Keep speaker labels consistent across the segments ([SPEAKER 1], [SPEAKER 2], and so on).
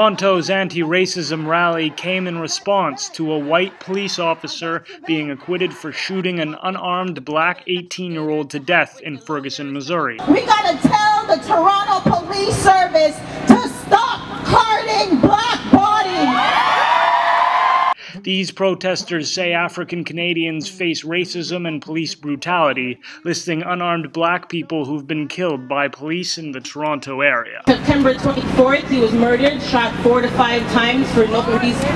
[SPEAKER 1] Toronto's anti-racism rally came in response to a white police officer being acquitted for shooting an unarmed black 18-year-old to death in Ferguson, Missouri.
[SPEAKER 2] We gotta tell the Toronto Police Service to stop hurting black bodies.
[SPEAKER 1] These protesters say African Canadians face racism and police brutality, listing unarmed black people who've been killed by police in the Toronto area.
[SPEAKER 3] September 24th, he was murdered, shot 4 to 5 times for no reason.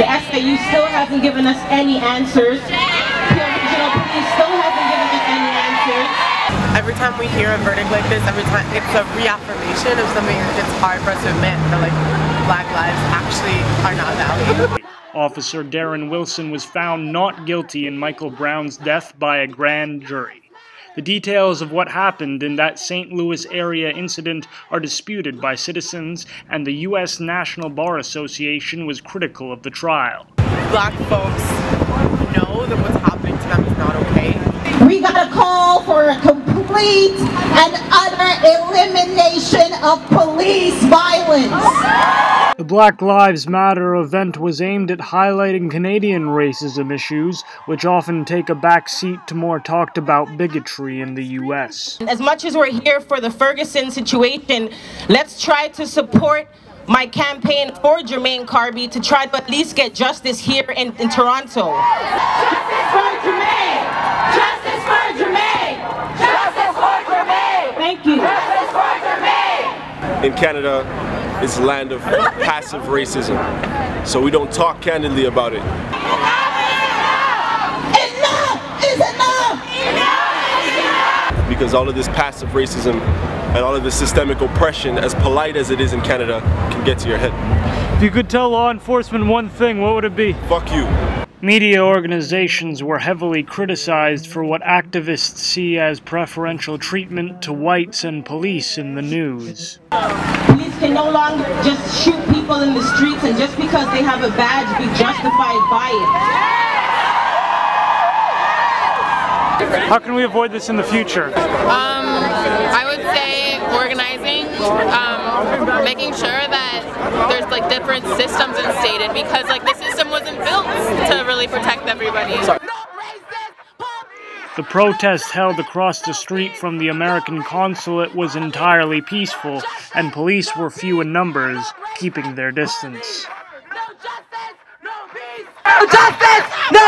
[SPEAKER 3] The SIU still hasn't given us any answers. Peel Regional Police still hasn't given us any answers.
[SPEAKER 4] Every time we hear a verdict like this, every time it's a reaffirmation of something that's hard for us to admit, that like black lives actually are not valued.
[SPEAKER 1] Officer Darren Wilson was found not guilty in Michael Brown's death by a grand jury. The details of what happened in that St. Louis area incident are disputed by citizens, and the U.S. National Bar Association was critical of the trial.
[SPEAKER 4] Black folks know that what's happening to them is not okay.
[SPEAKER 2] We gotta call for a complete and utter elimination of police violence.
[SPEAKER 1] The Black Lives Matter event was aimed at highlighting Canadian racism issues, which often take a back seat to more talked about bigotry in the U.S.
[SPEAKER 3] As much as we're here for the Ferguson situation, let's try to support my campaign for Jermaine Carby to try to at least get justice here in Toronto.
[SPEAKER 2] Justice for Jermaine! Justice for Jermaine! Justice for Jermaine!
[SPEAKER 3] Thank you.
[SPEAKER 2] Justice for Jermaine!
[SPEAKER 5] In Canada, it's a land of passive racism, so we don't talk candidly about it.
[SPEAKER 2] Enough is enough! Enough is enough!
[SPEAKER 5] Because all of this passive racism and all of this systemic oppression, as polite as it is in Canada, can get to your head.
[SPEAKER 1] If you could tell law enforcement one thing, what would it be?
[SPEAKER 5] Fuck you.
[SPEAKER 1] Media organizations were heavily criticized for what activists see as preferential treatment to whites and police in the news.
[SPEAKER 3] Police can no longer just shoot people in the streets and just because they have a badge be justified by it.
[SPEAKER 1] How can we avoid this in the future?
[SPEAKER 6] I would say organizing, making sure that there's like different systems instated, because like the system wasn't built to really protect everybody.
[SPEAKER 1] The protest held across the street from the American consulate was entirely peaceful, and police were few in numbers, keeping their distance.
[SPEAKER 2] No justice, no peace! No justice, no